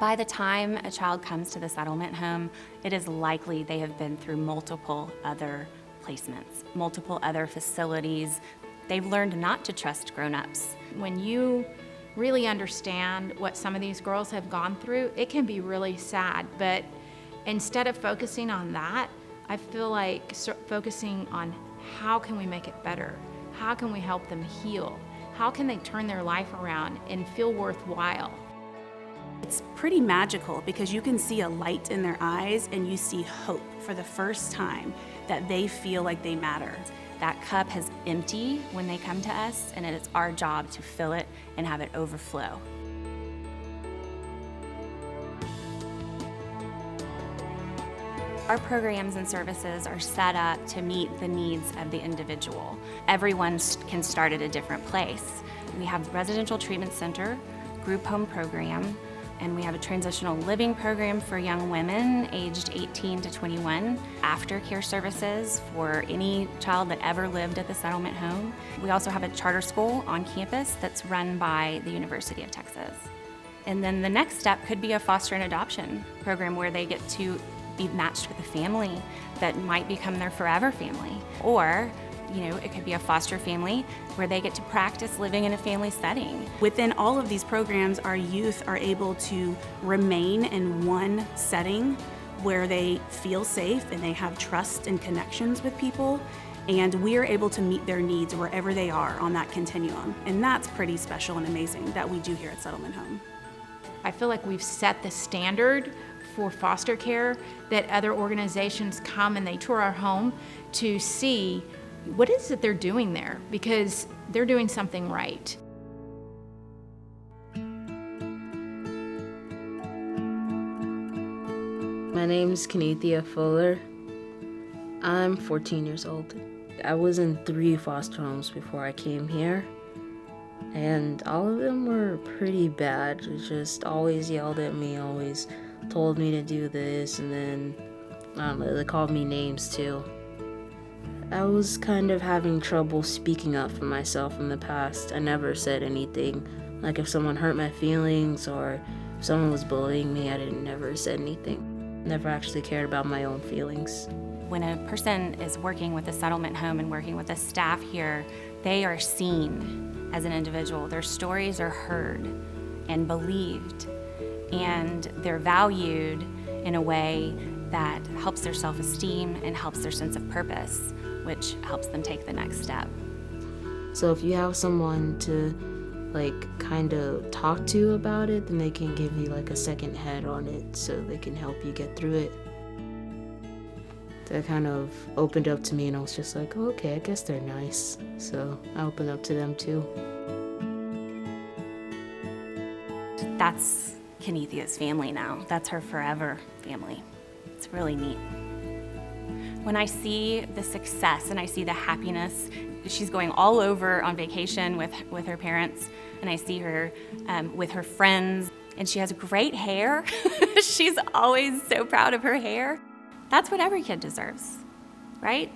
By the time a child comes to the settlement home, it is likely they have been through multiple other placements, multiple other facilities. They've learned not to trust grown-ups. When you really understand what some of these girls have gone through, it can be really sad. But instead of focusing on that, I feel like focusing on how can we make it better? How can we help them heal? How can they turn their life around and feel worthwhile? It's pretty magical because you can see a light in their eyes and you see hope for the first time that they feel like they matter. That cup has empty when they come to us, and it is our job to fill it and have it overflow. Our programs and services are set up to meet the needs of the individual. Everyone can start at a different place. We have residential treatment center, group home program, and we have a transitional living program for young women aged 18 to 21, aftercare services for any child that ever lived at the settlement home. We also have a charter school on campus that's run by the University of Texas. And then the next step could be a foster and adoption program where they get to be matched with a family that might become their forever family. Or it could be a foster family where they get to practice living in a family setting. Within all of these programs, our youth are able to remain in one setting where they feel safe and they have trust and connections with people, and we are able to meet their needs wherever they are on that continuum. And that's pretty special and amazing that we do here at Settlement Home. I feel like we've set the standard for foster care that other organizations come and they tour our home to see what is it they're doing there, because they're doing something right. My name's Kenethia Fuller. I'm 14 years old. I was in 3 foster homes before I came here, and all of them were pretty bad. They just always yelled at me, always told me to do this, and then, I don't know, they called me names too. I was kind of having trouble speaking up for myself in the past. I never said anything. Like if someone hurt my feelings or if someone was bullying me, I never said anything. Never actually cared about my own feelings. When a person is working with a settlement home and working with the staff here, they are seen as an individual. Their stories are heard and believed, and they're valued in a way that helps their self-esteem and helps their sense of purpose, which helps them take the next step. So if you have someone to kind of talk to about it, then they can give you a second head on it so they can help you get through it. That kind of opened up to me, and I was just like, oh, okay, I guess they're nice. So I opened up to them too. That's Kenethia's family now. That's her forever family. It's really neat. When I see the success and I see the happiness, she's going all over on vacation with her parents, and I see her with her friends, and she has great hair. She's always so proud of her hair. That's what every kid deserves, right?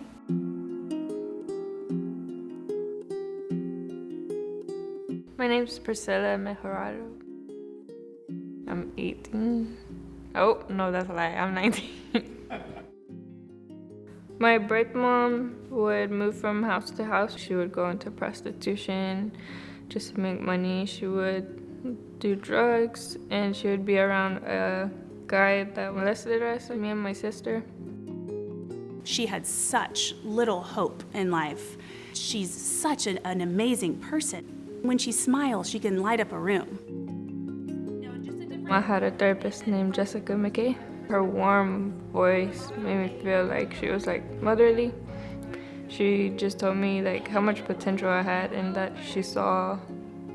My name's Priscilla Mejorado. I'm 18. Oh, no, that's a lie. I'm 19. My birth mom would move from house to house. She would go into prostitution just to make money. She would do drugs, and she would be around a guy that molested us, me and my sister. She had such little hope in life. She's such an amazing person. When she smiles, she can light up a room. I had a therapist named Jessica McKay. Her warm voice made me feel like she was motherly. She just told me how much potential I had, and that she saw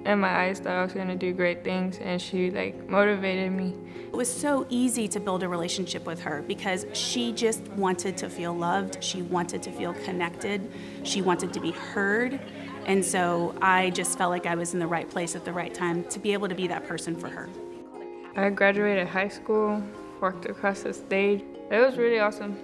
in my eyes that I was gonna do great things, and she motivated me. It was so easy to build a relationship with her because she just wanted to feel loved. She wanted to feel connected. She wanted to be heard. And so I just felt like I was in the right place at the right time to be able to be that person for her. I graduated high school, walked across the stage. It was really awesome.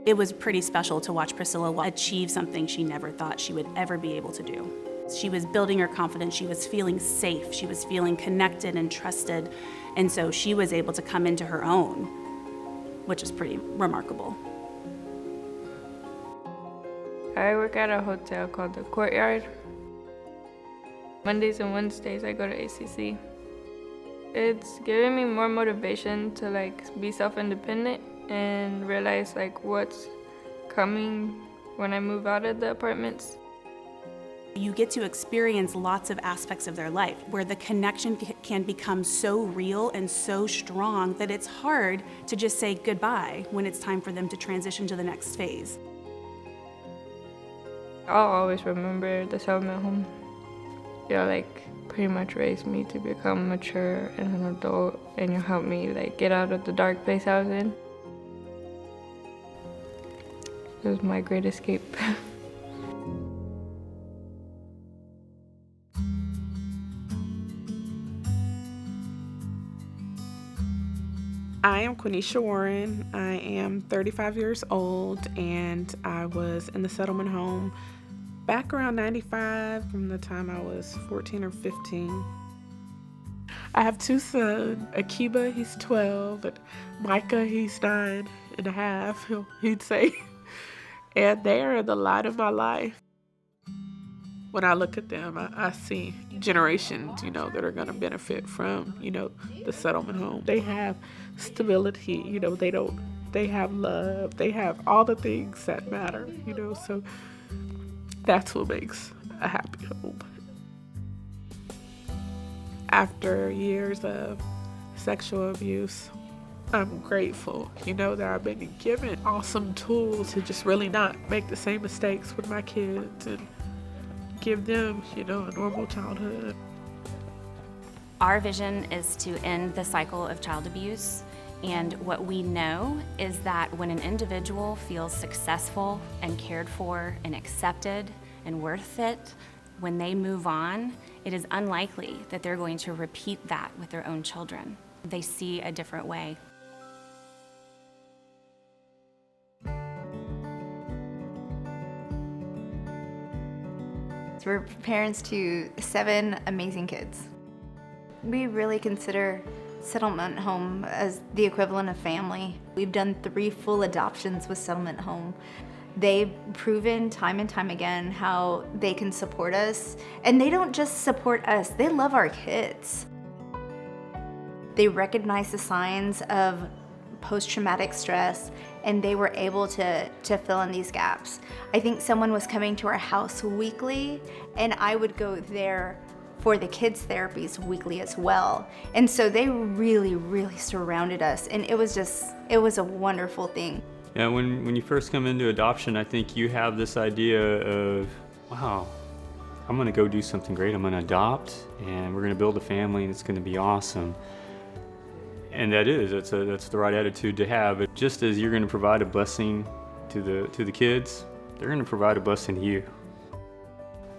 It was pretty special to watch Priscilla achieve something she never thought she would ever be able to do. She was building her confidence, she was feeling safe, she was feeling connected and trusted, and so she was able to come into her own, which is pretty remarkable. I work at a hotel called the Courtyard. Mondays and Wednesdays I go to ACC. It's giving me more motivation to be self-independent and realize what's coming when I move out of the apartments. You get to experience lots of aspects of their life where the connection can become so real and so strong that it's hard to just say goodbye when it's time for them to transition to the next phase. I'll always remember the settlement home. Pretty much raised me to become mature and an adult, and you helped me get out of the dark place I was in. It was my great escape. I am Quenisha Warren. I am 35 years old, and I was in the settlement home back around 95 from the time I was 14 or 15. I have two sons. Akiba, he's 12, and Micah, he's 9.5, he'd say. And they are the light of my life. When I look at them, I see generations, that are going to benefit from, the settlement home. They have stability, they have love, they have all the things that matter, so that's what makes a happy home. After years of sexual abuse, I'm grateful, that I've been given awesome tools to just really not make the same mistakes with my kids and give them, a normal childhood. Our vision is to end the cycle of child abuse, and what we know is that when an individual feels successful and cared for and accepted and worth it, when they move on, it is unlikely that they're going to repeat that with their own children. They see a different way. We're parents to 7 amazing kids. We really consider settlement home as the equivalent of family. We've done 3 full adoptions with settlement home. They've proven time and time again how they can support us. And they don't just support us, they love our kids. They recognize the signs of post-traumatic stress, and they were able to fill in these gaps. I think someone was coming to our house weekly, and I would go there for the kids' therapies weekly as well. And so they really, really surrounded us, and it was a wonderful thing. Yeah, when you first come into adoption, I think you have this idea of, wow, I'm gonna go do something great. I'm gonna adopt, and we're gonna build a family, and it's gonna be awesome. And that's the right attitude to have. But just as you're going to provide a blessing to the kids, they're going to provide a blessing to you,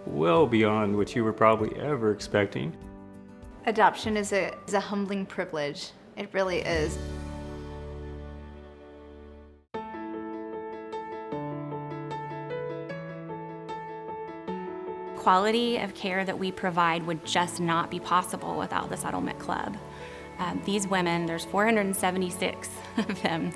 well beyond what you were probably ever expecting. Adoption is a humbling privilege. It really is. Quality of care that we provide would just not be possible without the Settlement Club. These women, there's 476 of them,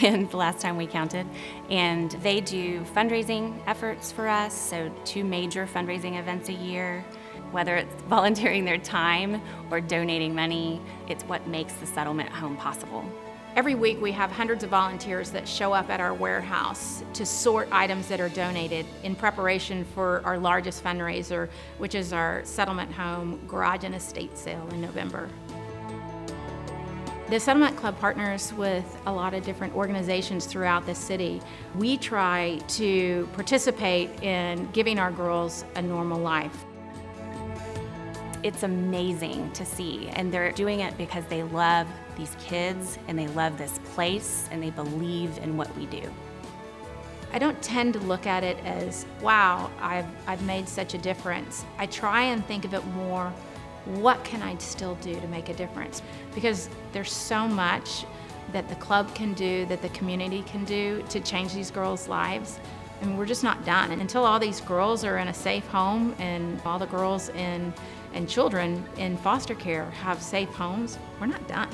and the last time we counted, and they do fundraising efforts for us, so 2 major fundraising events a year. Whether it's volunteering their time or donating money, it's what makes the settlement home possible. Every week we have hundreds of volunteers that show up at our warehouse to sort items that are donated in preparation for our largest fundraiser, which is our settlement home garage and estate sale in November. The Settlement Club partners with a lot of different organizations throughout the city. We try to participate in giving our girls a normal life. It's amazing to see, and they're doing it because they love these kids and they love this place and they believe in what we do. I don't tend to look at it as, wow, I've made such a difference. I try and think of it more what can I still do to make a difference? Because there's so much that the club can do, that the community can do to change these girls' lives. And we're just not done. And until all these girls are in a safe home and all the girls and children in foster care have safe homes, we're not done.